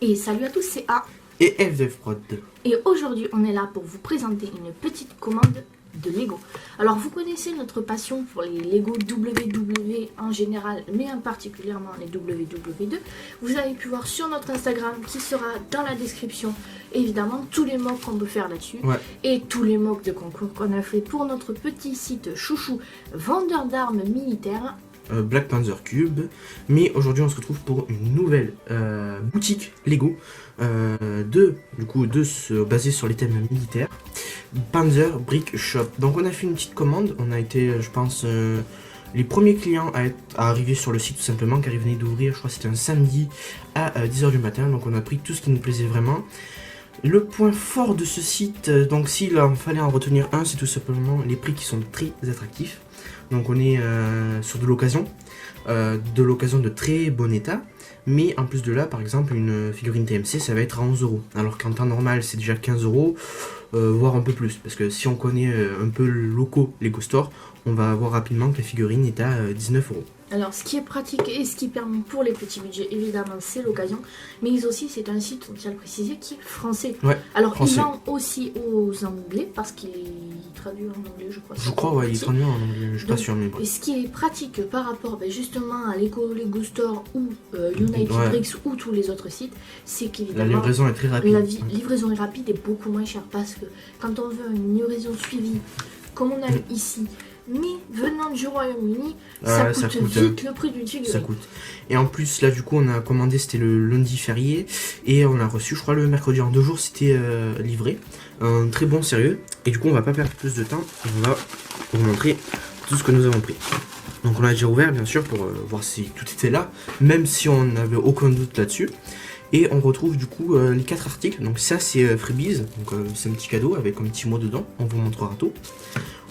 Et salut à tous, c'est A. Et FDevProd. Et aujourd'hui, on est là pour vous présenter une petite commande de Lego. Alors, vous connaissez notre passion pour les Lego WW en général, mais en particulièrement les WW2. Vous avez pu voir sur notre Instagram, qui sera dans la description, évidemment, tous les mocks qu'on peut faire là-dessus. Ouais. Et tous les mocks de concours qu'on a fait pour notre petit site chouchou, vendeur d'armes militaires. Black Panther Cube. Mais aujourd'hui on se retrouve pour une nouvelle boutique Lego basée sur les thèmes militaires. Panzer Brick Shop. Donc on a fait une petite commande. On a été, je pense, les premiers clients à arriver sur le site tout simplement, car ils venaient d'ouvrir, je crois que c'était un samedi à 10h du matin. Donc on a pris tout ce qui nous plaisait vraiment. Le point fort de ce site, donc s'il en fallait en retenir un, c'est tout simplement les prix qui sont très attractifs. Donc on est sur de l'occasion de très bon état. Mais en plus de là, par exemple, une figurine TMC, ça va être à 11 €. Alors qu'en temps normal, c'est déjà 15 €, voire un peu plus. Parce que si on connaît un peu le locaux Lego Store, on va voir rapidement que la figurine est à 19 €. Alors, ce qui est pratique et ce qui permet pour les petits budgets, évidemment, c'est l'occasion. Mais aussi, c'est un site, on tient à le préciser, qui est français. Ouais, alors, français. Il vend aussi aux anglais, parce qu'il traduit en anglais, je crois. Je crois, ouais, il traduit en anglais, je suis pas sûr. Mais bon. Et ce qui est pratique par rapport justement à Lego Store ou United Bricks ou tous les autres sites, c'est qu'évidemment, la livraison est très rapide. La livraison est rapide et beaucoup moins chère, parce que quand on veut une livraison suivie, comme on a ici, mais venant du Royaume-Uni, ça coûte vite le prix d'une figurine. Ça coûte. Et en plus, là, du coup, on a commandé, c'était le lundi férié, et on a reçu, je crois, le mercredi. En 2 jours, c'était livré. Un très bon sérieux. Et du coup, on va pas perdre plus de temps. On va vous montrer tout ce que nous avons pris. Donc, on a déjà ouvert, bien sûr, pour voir si tout était là, même si on n'avait aucun doute là-dessus. Et on retrouve du coup les 4 articles. Donc ça c'est freebies, donc c'est un petit cadeau avec un petit mot dedans, on vous montrera tout.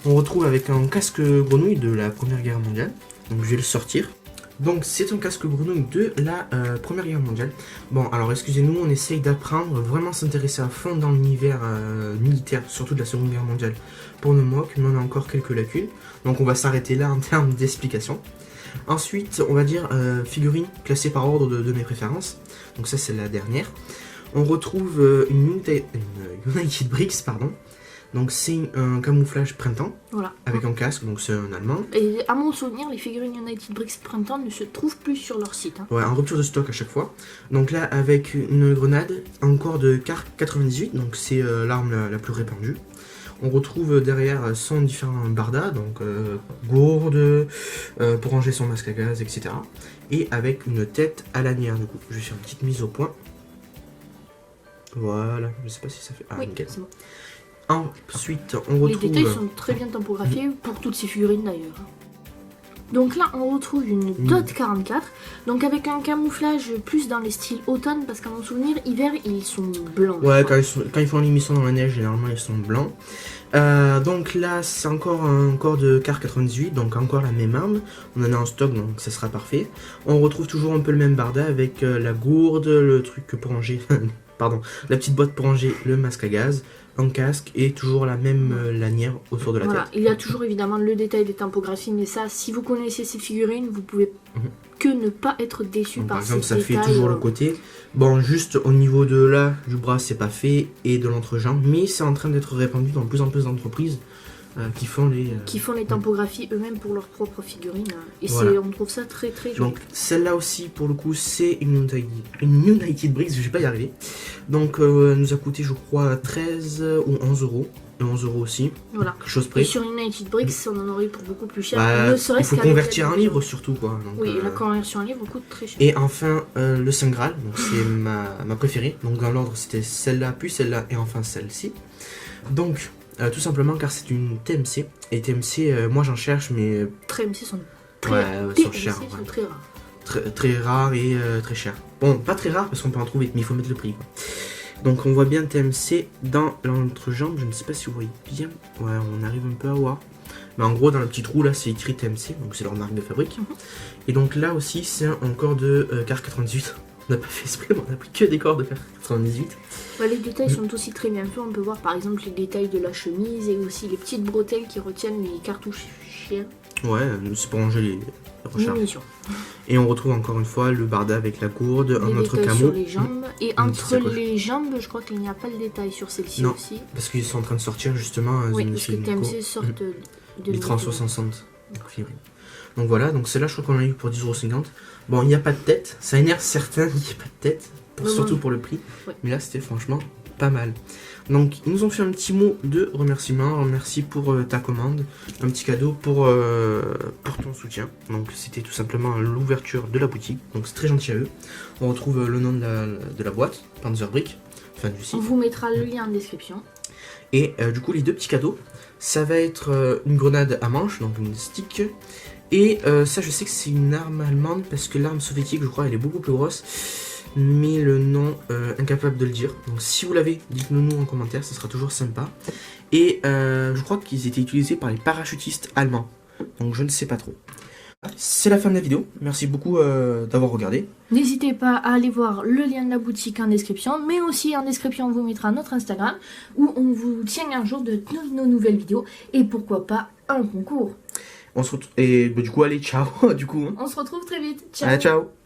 On retrouve avec un casque grenouille de la Première Guerre mondiale, donc je vais le sortir. Donc c'est un casque grenouille de la Première Guerre mondiale. Bon alors excusez-nous, on essaye d'apprendre, vraiment s'intéresser à fond dans l'univers militaire, surtout de la Seconde Guerre mondiale pour nos mocks, mais on a encore quelques lacunes. Donc on va s'arrêter là en termes d'explication. Ensuite, on va dire figurines classées par ordre de mes préférences. Donc ça, c'est la dernière. On retrouve une United Bricks, pardon. Donc c'est un camouflage printemps, voilà, avec un casque, donc c'est un allemand. Et à mon souvenir, les figurines United Bricks printemps ne se trouvent plus sur leur site. Hein. Ouais, en rupture de stock à chaque fois. Donc là, avec une grenade, encore de Kar 98, donc c'est l'arme la plus répandue. On retrouve derrière son différents bardas, donc gourde, pour ranger son masque à gaz, etc. Et avec une tête à lanière, du coup. Je vais faire une petite mise au point. Voilà, je sais pas si ça fait... Ah, oui, nickel. Bon. Ensuite, on retrouve... Les détails sont très bien typographiés pour toutes ces figurines d'ailleurs. Donc là, on retrouve une Dot 44, donc avec un camouflage plus dans les styles automne, parce qu'à mon souvenir, hiver, ils sont blancs. Ouais, quand ils font l'émission dans la neige, généralement, ils sont blancs. Donc là, c'est encore un corps de Kar 98, donc encore la même arme. On en a en stock, donc ça sera parfait. On retrouve toujours un peu le même barda avec la gourde, le truc pour ranger... Pardon, la petite boîte pour ranger le masque à gaz, un casque et toujours la même lanière autour de la tête. Il y a toujours évidemment le détail des typographies, mais ça, si vous connaissez ces figurines, vous pouvez que ne pas être déçu par ces détails. Par exemple, ça fait toujours le côté. Bon, juste au niveau de là, du bras, c'est pas fait, et de l'entrejambe, mais c'est en train d'être répandu dans de plus en plus d'entreprises qui font les typographies eux-mêmes pour leurs propres figurines. Et voilà. On trouve ça très très joli. Donc celle-là aussi, pour le coup, c'est une United Bricks, je vais pas y arriver. Donc elle nous a coûté, je crois, 13 ou 11 €. Et 11 € aussi. Voilà. Quelque chose près. Et sur United Bricks, on en aurait eu pour beaucoup plus cher. Il faut convertir un livre surtout, quoi. Donc, oui, la conversion en livre coûte très cher. Et enfin, le Saint Graal, donc c'est ma préférée. Donc dans l'ordre, c'était celle-là, puis celle-là, et enfin celle-ci. Donc... tout simplement car c'est une TMC. Et TMC, moi j'en cherche, mais... TMC sont chers. Sont très rares. Très rares et très chers. Bon, pas très rares parce qu'on peut en trouver, mais il faut mettre le prix, quoi. Donc on voit bien TMC dans l'entrejambe. Je ne sais pas si vous voyez bien. Ouais, on arrive un peu à voir. Mais en gros, dans le petit trou là, c'est écrit TMC. Donc c'est leur marque de fabrique. Et donc là aussi, c'est un corps de Kar 98. On n'a pas fait exprès, on a pris que des corps de Kar 98. Les détails sont aussi très bien faits. On peut voir par exemple les détails de la chemise et aussi les petites bretelles qui retiennent les cartouches chères. Ouais, c'est pour ranger les recharges. munitions. Et on retrouve encore une fois le barda avec la gourde, un Les autre détails camo. sur les jambes. Et Une petite entre sacoche. les jambes, je crois qu'il n'y a pas le détail sur celle-ci Non. aussi. Parce qu'ils sont en train de sortir justement un Oui, parce que Zonifié Nico. TMC sortent de Les nouveaux 360. Donc voilà, donc celle-là je crois qu'on l'a eu pour 10,50 €. Bon, il n'y a pas de tête, ça énerve certains, il n'y a pas de tête, surtout pour le prix. Ouais. Mais là c'était franchement pas mal. Donc ils nous ont fait un petit mot de remerciement, merci pour ta commande, un petit cadeau pour ton soutien. Donc c'était tout simplement l'ouverture de la boutique, donc c'est très gentil à eux. On retrouve le nom de la boîte, Panzerbrick, enfin du On site. vous mettra le lien en description. Et du coup les deux petits cadeaux, ça va être une grenade à manche, donc une stick. Et ça je sais que c'est une arme allemande parce que l'arme soviétique je crois elle est beaucoup plus grosse. Mais le nom, incapable de le dire. Donc si vous l'avez, dites-le nous en commentaire, ce sera toujours sympa. Et je crois qu'ils étaient utilisés par les parachutistes allemands. Donc je ne sais pas trop. C'est la fin de la vidéo. Merci beaucoup d'avoir regardé. N'hésitez pas à aller voir le lien de la boutique en description, mais aussi en description on vous mettra notre Instagram où on vous tient un jour de nos nouvelles vidéos et pourquoi pas un concours. On se retrouve... Et bah, du coup allez, ciao du coup. Hein. On se retrouve très vite. Ciao. Allez, ciao.